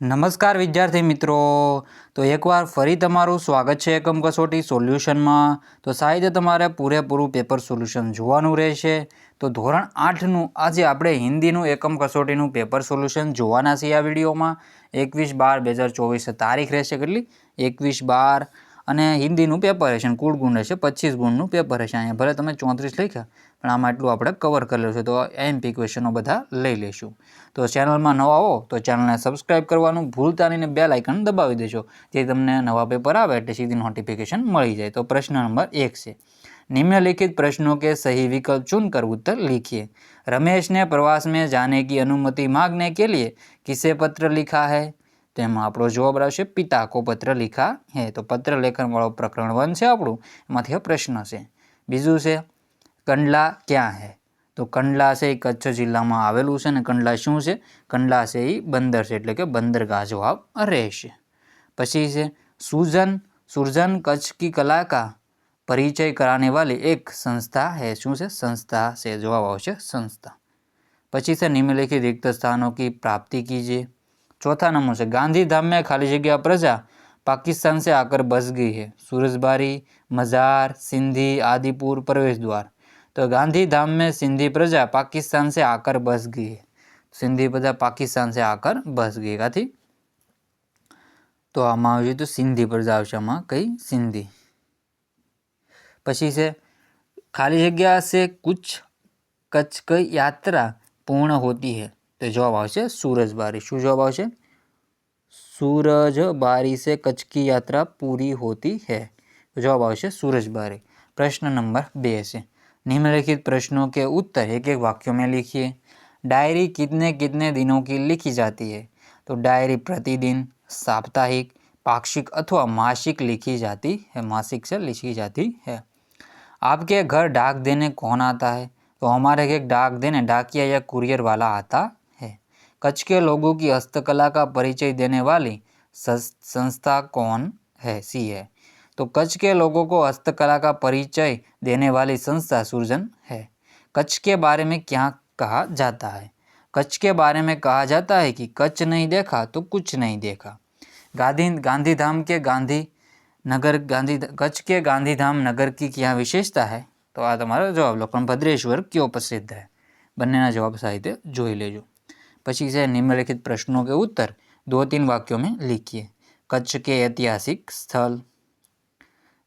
નમસ્કાર વિદ્યાર્થી મિત્રો, તો એકવાર ફરી તમારું સ્વાગત છે એકમ કસોટી સોલ્યુશનમાં। તો સાહેબ તમારે પૂરેપૂરું પેપર સોલ્યુશન જોવાનું રહેશે। તો ધોરણ 8નું આજે આપણે હિન્દીનું એકમ કસોટીનું પેપર સોલ્યુશન જોવાના છીએ આ વિડીયોમાં। 21/12/2024 તારીખ રહેશે કેટલી 21/12 અને હિન્દીનું પેપર હશે, કુલ ગુણ રહેશે 25 ગુણનું પેપર હશે। અહીંયા ભલે તમે 34 લખ્યા પણ આમાં એટલું આપણે કવર કરેલું છે, તો એમપી ક્વેશ્ચનો બધા લઈ લઈશું। તો ચેનલમાં નવા હો તો ચેનલને સબસ્ક્રાઈબ કરવાનું ભૂલતા નહીં, બેલ આઇકન દબાવી દેજો જેથી તમને નવા પેપર આવે એટલે સીધી નોટિફિકેશન મળી જાય। તો પ્રશ્ન નંબર 1 છે, निम्नलिखित प्रश्नों के सही विकल्प चुनकर उत्तर लिखिए। रमेश ने प्रवास में जाने की अनुमति मांगने के लिए किसे पत्र लिखा है? तो एम आप जवाब आवशे पिता को पत्र लिखा है। तो पत्र लेखन वालों प्रकरण 1 है आपणुं, एमांथी प्रश्न है। बीजू से कंडला क्या है? तो कंडला से कच्छ जिल्ला में आवेलू है ने कंडला शुं छे? कंडला से ई बंदर है एटले के बंदरगाह जवाब रहेशे। पछी से सुरजन कच्छ की कला का परिचय कराने वाली एक संस्था है। शुं छे? संस्था से जवाब आवशे संस्था। पछी से निम्नलिखित रिक्त स्थानों की प्राप्ति कीजिए। चौथा नंबर से गांधीधाम में खाली जगह प्रजा पाकिस्तान से आकर बस गई है। सूरजबारी, मजार, सिंधी, आदिपुर, प्रवेश द्वार। तो गांधीधाम में सिंधी प्रजा पाकिस्तान से आकर बस गई है। सिंधी प्रजा पाकिस्तान से आकर बस गई काथी? तो आमा आवशे तो सिंधी प्रजा आवशे, आमा कई सिंधी। पछी से खाली जगह से कुछ कच्छ की यात्रा पूर्ण होती है। तो जवाब आवशे सूरजबारी। शुं जवाब आवशे? सूरजबारी से कच्छ की यात्रा पूरी होती है। तो जवाब आवशे सूरजबारी। प्रश्न नंबर 2 से निम्नलिखित प्रश्नों के उत्तर एक एक वाक्यों में लिखिए। डायरी कितने कितने दिनों की लिखी जाती है? तो डायरी प्रतिदिन, साप्ताहिक, पाक्षिक अथवा मासिक लिखी जाती है। मासिक से लिखी जाती है। आपके घर डाक देने कौन आता है? तो हमारे एक डाक देने डाकिया या कुरियर वाला आता है। कच्छ के लोगों की हस्तकला का परिचय देने वाली संस्था कौन है? सी है। तो कच्छ के लोगों को हस्तकला का परिचय देने वाली संस्था सुरजन है। कच्छ के बारे में क्या कहा जाता है? कच्छ के बारे में कहा जाता है कि कच्छ नहीं देखा तो कुछ नहीं देखा। गांधीधाम के कच्छ के गांधीधाम नगर की क्या विशेषता है? तो आ तमारो जवाब लो। पण भद्रेश्वर क्यों प्रसिद्ध है? बन्नेना जवाब साहित्य जोई लेजो। पछी से निम्नलिखित प्रश्नों के उत्तर 2-3 वाक्यों में लिखिए। कच्छ के ऐतिहासिक स्थल।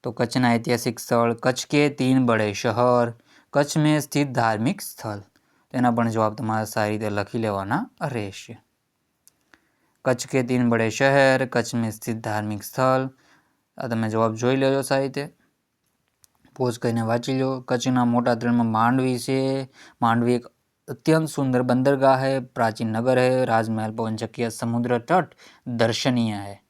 तो कच्छना ऐतिहासिक स्थल, कच्छ के 3 बड़े शहर, कच्छ में स्थित धार्मिक स्थल। तेना पण जवाब तमारे सारी रीते लखी लेवाना रहेशे। कच्छ के 3 बड़े शहर, कच्छ में स्थित धार्मिक स्थल। आ तमे जवाब जोई लेजो सारी रीते, पोज करीने वांची लो। कच्छना मोटा तरण में मांडवी है। मांडवी एक अत्यंत सुंदर बंदरगाह है, प्राचीन नगर है, राजमहल, पवनचक्किया, समुद्र तट दर्शनीय है।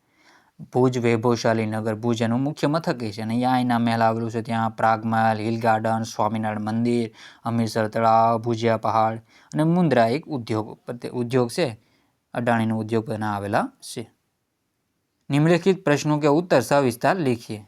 भुज वैभवशाली नगर, भुज एनु मुख्य मथक है। अहींया एना महल आवेलुं छे, त्यां प्राग महल, हिल गार्डन, स्वामीनारायण मंदिर, हमीरसर तळाव, भुजिया पहाड़ अने मुंद्रा एक उद्योग छे, अडाणीनो उद्योग बना आवेला छे। निम्नलिखित प्रश्नों के उत्तर सविस्तार लिखिए।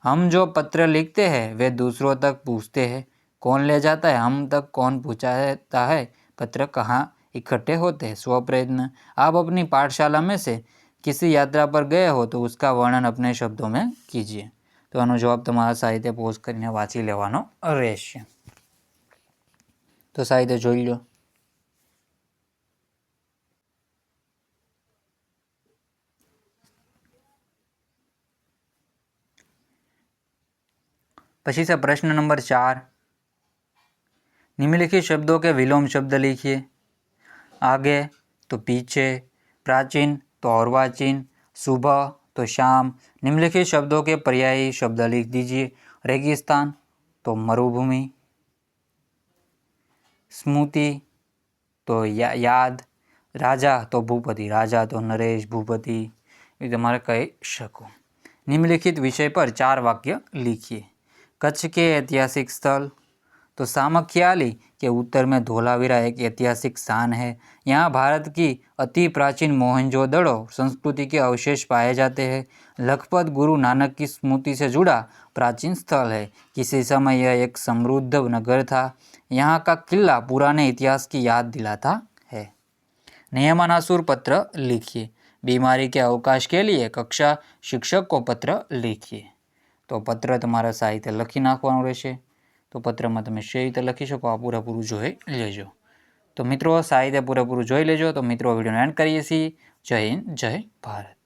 हम जो पत्र लिखते हैं वे दूसरों तक पूछते हैं, कौन ले जाता है? हम तक कौन पहुँचाता है? पत्र कहाँ इकट्ठे होते हैं? स्वप्रयत्न। आप अपनी पाठशाला में से किसी यात्रा पर गए हो तो उसका वर्णन अपने शब्दों में कीजिए। तो आनो जवाब तमारा साहित्य पोज करीने वांची लेवानो रहेशे। तो साहित्य जोई लो। पछी से प्रश्न नंबर 4, निम्नलिखित शब्दों के विलोम शब्द लिखिए। आगे तो पीछे, प्राचीन तो अर्वाचीन, सुबह तो शाम। निम्नलिखित शब्दों के पर्यायी शब्द लिख दीजिए। रेगिस्तान तो मरुभूमि, स्मृति तो याद, राजा तो भूपति, राजा तो नरेश, भूपति ये तुम्हारे कही शको। निम्नलिखित विषय पर 4 वाक्य लिखिए। कच्छ के ऐतिहासिक स्थल। तो सामखियाली के उत्तर में धोलावीरा एक ऐतिहासिक स्थान है। यहाँ भारत की अति प्राचीन मोहनजोदड़ो संस्कृति के अवशेष पाए जाते हैं। लखपत गुरु नानक की स्मृति से जुड़ा प्राचीन स्थल है। किसी समय यह एक समृद्ध नगर था। यहाँ का किला पुराने इतिहास की याद दिलाता है। नियमानुसार पत्र लिखिए। बीमारी के अवकाश के लिए कक्षा शिक्षक को पत्र लिखिए। तो पत्र तमारे साहित्य लखी नाखवानुं रहेशे। तो पत्र में तमे शे रीते लखी शको आ पूरेपूरुं जोई लेजो। तो मित्रों साहित्य पूरेपूरुं जोई लेजो। तो मित्रों विडियोने एंड करीए छीए। जय हिंद, जय भारत।